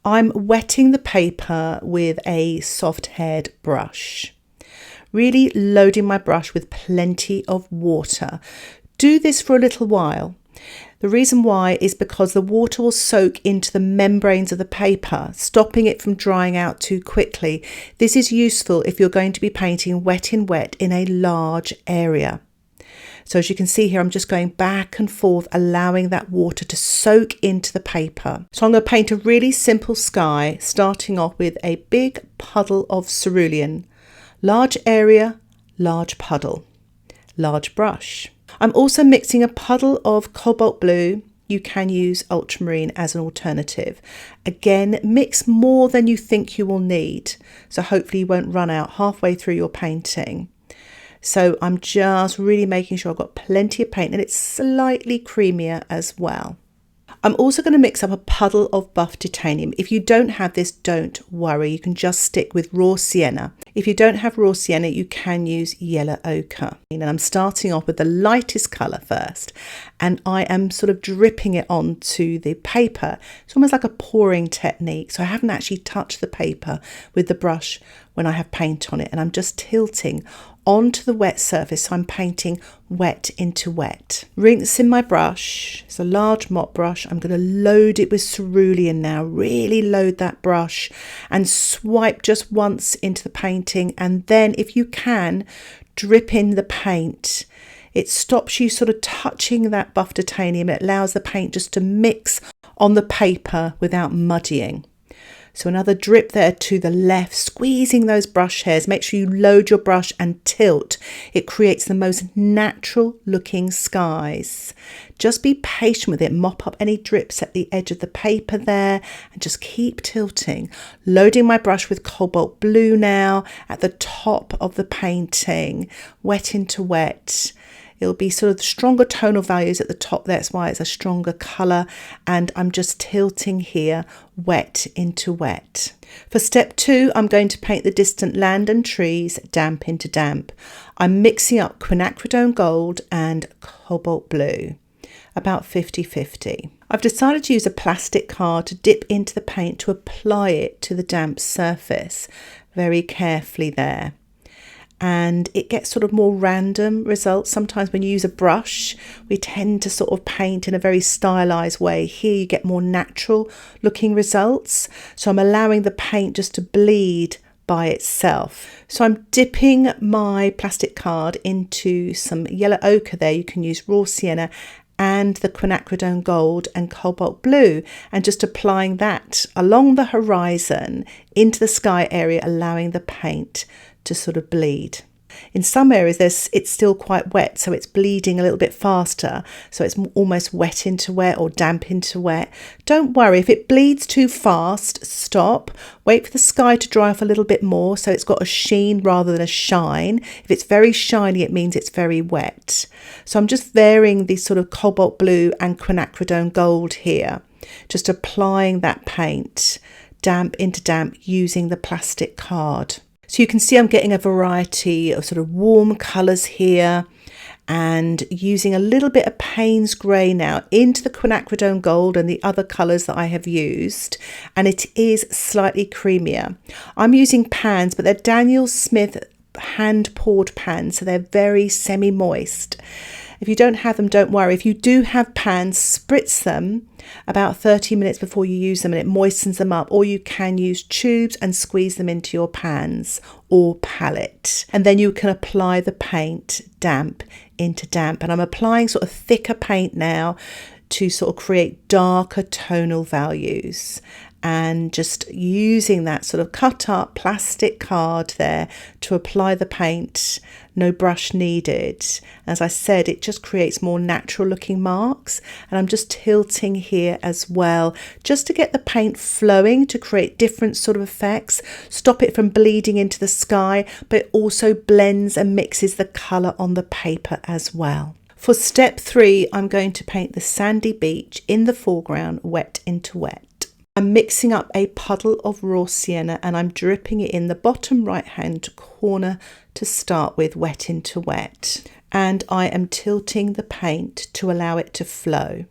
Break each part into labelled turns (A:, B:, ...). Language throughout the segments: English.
A: I'm wetting the paper with a soft-haired brush. Really loading my brush with plenty of water. Do this for a little while. The reason why is because the water will soak into the membranes of the paper, stopping it from drying out too quickly. This is useful if you're going to be painting wet in wet in a large area. So as you can see here, I'm just going back and forth, allowing that water to soak into the paper. So I'm going to paint a really simple sky, starting off with a big puddle of cerulean. Large area, large puddle, large brush. I'm also mixing a puddle of cobalt blue. You can use ultramarine as an alternative. Again, mix more than you think you will need. So hopefully you won't run out halfway through your painting. So I'm just really making sure I've got plenty of paint and it's slightly creamier as well. I'm also going to mix up a puddle of buff titanium. If you don't have this, don't worry. You can just stick with raw sienna. If you don't have raw sienna, you can use yellow ochre. And I'm starting off with the lightest colour first. And I am sort of dripping it onto the paper. It's almost like a pouring technique. So I haven't actually touched the paper with the brush when I have paint on it. And I'm just tilting onto the wet surface. So I'm painting wet into wet. Rinsing my brush. It's a large mop brush. I'm going to load it with cerulean now. Really load that brush and swipe just once into the painting. And then if you can, drip in the paint. It stops you sort of touching that buff titanium. It allows the paint just to mix on the paper without muddying. So another drip there to the left, squeezing those brush hairs. Make sure you load your brush and tilt. It creates the most natural looking skies. Just be patient with it. Mop up any drips at the edge of the paper there and just keep tilting. Loading my brush with cobalt blue now at the top of the painting, wet into wet. It'll be sort of stronger tonal values at the top. That's why it's a stronger colour. And I'm just tilting here, wet into wet. For step 2, I'm going to paint the distant land and trees, damp into damp. I'm mixing up Quinacridone gold and cobalt blue, about 50-50. I've decided to use a plastic card to dip into the paint to apply it to the damp surface, very carefully there. And it gets sort of more random results. Sometimes when you use a brush, we tend to sort of paint in a very stylized way. Here you get more natural looking results. So I'm allowing the paint just to bleed by itself. So I'm dipping my plastic card into some yellow ochre there. You can use raw sienna and the Quinacridone gold and cobalt blue, and just applying that along the horizon into the sky area, allowing the paint to sort of bleed. In some areas it's still quite wet, so it's bleeding a little bit faster, so it's almost wet into wet or damp into wet. Don't worry, if it bleeds too fast, stop. Wait for the sky to dry off a little bit more so it's got a sheen rather than a shine. If it's very shiny, it means it's very wet. So I'm just varying the sort of cobalt blue and Quinacridone gold here, just applying that paint damp into damp using the plastic card. So you can see I'm getting a variety of sort of warm colours here and using a little bit of Paynes grey now into the Quinacridone gold and the other colours that I have used, and it is slightly creamier. I'm using pans, but they're Daniel Smith hand poured pans, so they're very semi-moist. If you don't have them, don't worry. If you do have pans, spritz them about 30 minutes before you use them and it moistens them up, or you can use tubes and squeeze them into your pans or palette. And then you can apply the paint damp into damp. And I'm applying sort of thicker paint now to sort of create darker tonal values, and just using that sort of cut up plastic card there to apply the paint. No brush needed. As I said, it just creates more natural looking marks, and I'm just tilting here as well just to get the paint flowing to create different sort of effects, stop it from bleeding into the sky, but it also blends and mixes the colour on the paper as well. For step 3, I'm going to paint the sandy beach in the foreground, wet into wet. I'm mixing up a puddle of raw sienna and I'm dripping it in the bottom right hand corner to start with, wet into wet. And I am tilting the paint to allow it to flow.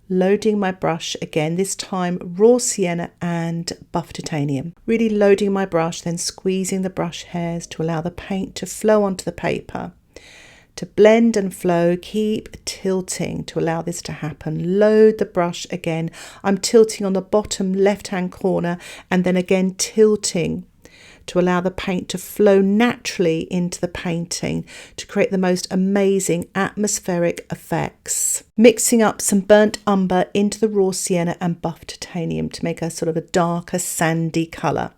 A: Loading my brush again, this time raw sienna and buff titanium. Really loading my brush, then squeezing the brush hairs to allow the paint to flow onto the paper. To blend and flow, keep tilting to allow this to happen. Load the brush again. I'm tilting on the bottom left-hand corner and then again tilting to allow the paint to flow naturally into the painting to create the most amazing atmospheric effects. Mixing up some burnt umber into the raw sienna and buff titanium to make a sort of a darker sandy colour.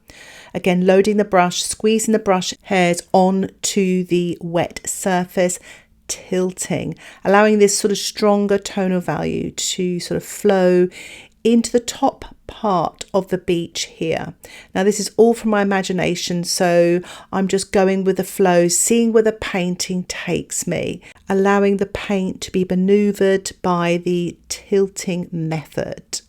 A: Again, loading the brush, squeezing the brush hairs onto the wet surface, tilting, allowing this sort of stronger tonal value to sort of flow into the top part of the beach here. Now this is all from my imagination, so I'm just going with the flow, seeing where the painting takes me, allowing the paint to be maneuvered by the tilting method.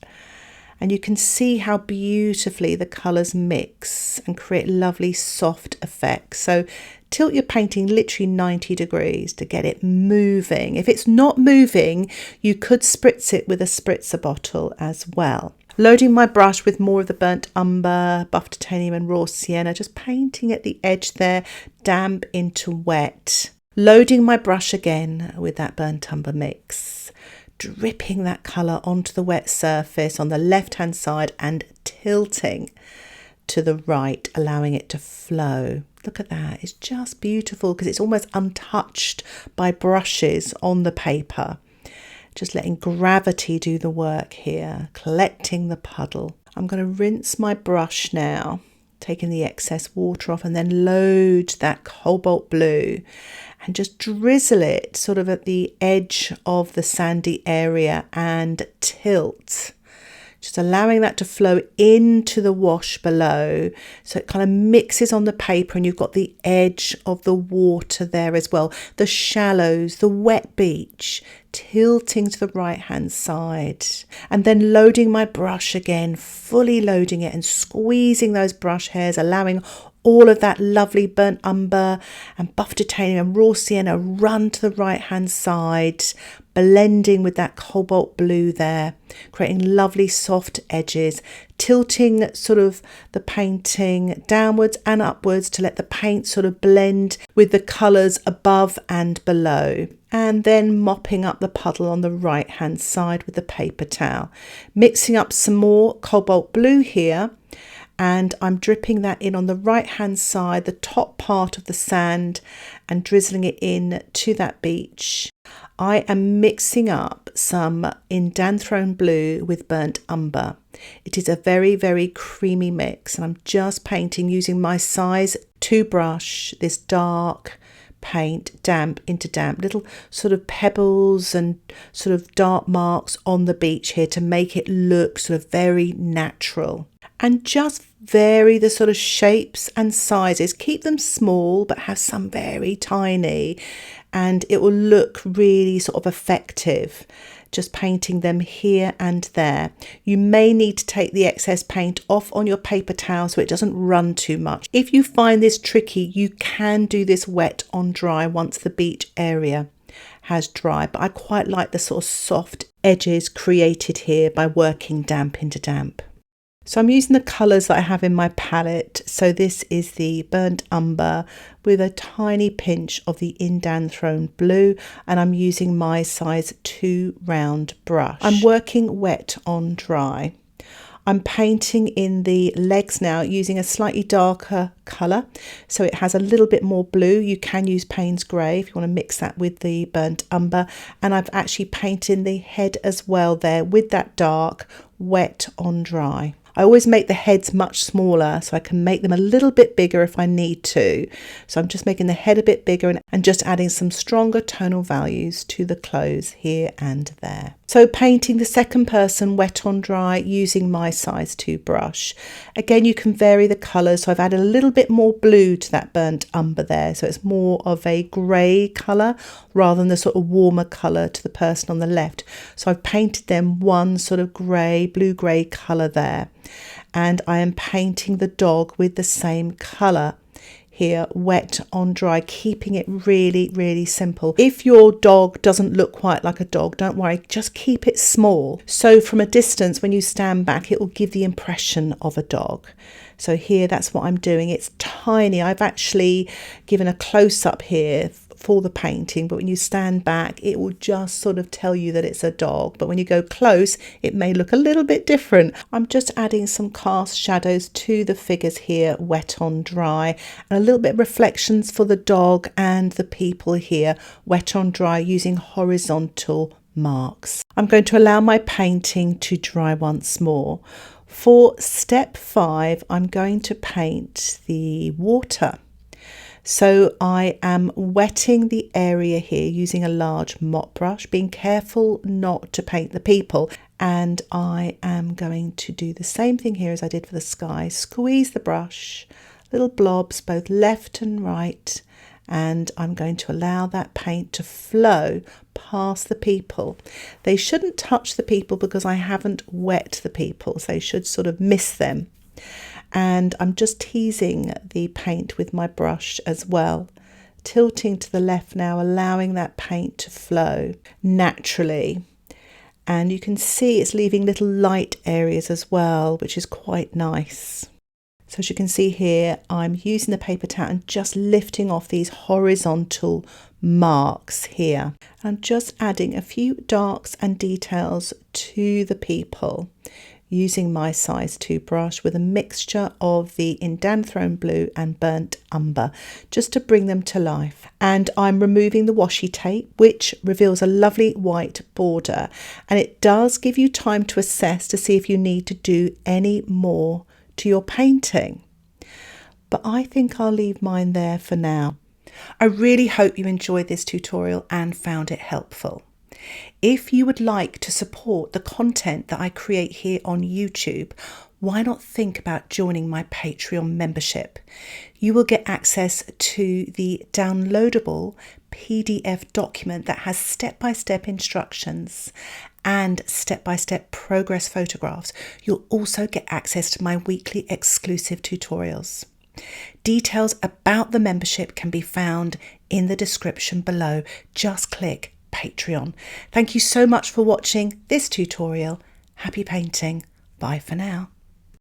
A: And you can see how beautifully the colours mix and create lovely soft effects. So tilt your painting literally 90 degrees to get it moving. If it's not moving, you could spritz it with a spritzer bottle as well. Loading my brush with more of the burnt umber, buff titanium and raw sienna, just painting at the edge there, damp into wet. Loading my brush again with that burnt umber mix, dripping that colour onto the wet surface on the left hand side and tilting to the right, allowing it to flow. Look at that, it's just beautiful because it's almost untouched by brushes on the paper. Just letting gravity do the work here, collecting the puddle. I'm going to rinse my brush now, taking the excess water off, and then load that cobalt blue and just drizzle it sort of at the edge of the sandy area and tilt. Just allowing that to flow into the wash below so it kind of mixes on the paper and you've got the edge of the water there as well. The shallows, the wet beach, tilting to the right hand side. And then loading my brush again, fully loading it and squeezing those brush hairs, allowing all of that lovely burnt umber and buff titanium and raw sienna run to the right hand side, blending with that cobalt blue there, creating lovely soft edges, tilting sort of the painting downwards and upwards to let the paint sort of blend with the colours above and below. And then mopping up the puddle on the right hand side with the paper towel. Mixing up some more cobalt blue here, and I'm dripping that in on the right hand side, the top part of the sand, and drizzling it in to that beach. I am mixing up some Indanthrone blue with burnt umber. It is a very, very creamy mix, and I'm just painting using my size 2 brush, this dark paint, damp into damp, little sort of pebbles and sort of dark marks on the beach here to make it look sort of very natural. And just vary the sort of shapes and sizes. Keep them small, but have some very tiny, and it will look really sort of effective. Just painting them here and there. You may need to take the excess paint off on your paper towel so it doesn't run too much. If you find this tricky, you can do this wet on dry once the beach area has dried, but I quite like the sort of soft edges created here by working damp into damp. So I'm using the colours that I have in my palette. So this is the burnt umber with a tiny pinch of the Indanthrone blue, and I'm using my size 2 round brush. I'm working wet on dry. I'm painting in the legs now using a slightly darker colour, so it has a little bit more blue. You can use Paynes grey if you want to mix that with the burnt umber, and I've actually painted the head as well there with that dark, wet on dry. I always make the heads much smaller so I can make them a little bit bigger if I need to. So I'm just making the head a bit bigger and just adding some stronger tonal values to the clothes here and there. So painting the second person wet on dry using my size 2 brush. Again, you can vary the colours. So I've added a little bit more blue to that burnt umber there. So it's more of a grey colour rather than the sort of warmer colour to the person on the left. So I've painted them one sort of grey, blue-grey colour there. And I am painting the dog with the same colour here, wet on dry, keeping it really, really simple. If your dog doesn't look quite like a dog, don't worry, just keep it small. So from a distance, when you stand back, it will give the impression of a dog. So here, that's what I'm doing. It's tiny. I've actually given a close-up here for the painting, but when you stand back, it will just sort of tell you that it's a dog. But when you go close, it may look a little bit different. I'm just adding some cast shadows to the figures here, wet on dry, and a little bit of reflections for the dog and the people here, wet on dry, using horizontal marks. I'm going to allow my painting to dry once more. For step 5, I'm going to paint the water. So I am wetting the area here using a large mop brush, being careful not to paint the people. And I am going to do the same thing here as I did for the sky. Squeeze the brush, little blobs both left and right. And I'm going to allow that paint to flow past the people. They shouldn't touch the people because I haven't wet the people, so they should sort of miss them. And I'm just teasing the paint with my brush as well, tilting to the left now, allowing that paint to flow naturally. And you can see it's leaving little light areas as well, which is quite nice. So as you can see here, I'm using the paper towel and just lifting off these horizontal marks here. I'm just adding a few darks and details to the people, using my size 2 brush with a mixture of the Indanthrone blue and burnt umber, just to bring them to life. And I'm removing the washi tape, which reveals a lovely white border, and it does give you time to assess to see if you need to do any more to your painting. But I think I'll leave mine there for now. I really hope you enjoyed this tutorial and found it helpful. If you would like to support the content that I create here on YouTube, why not think about joining my Patreon membership? You will get access to the downloadable PDF document that has step-by-step instructions and step-by-step progress photographs. You'll also get access to my weekly exclusive tutorials. Details about the membership can be found in the description below. Just click Patreon. Thank you so much for watching this tutorial. Happy painting. Bye for now.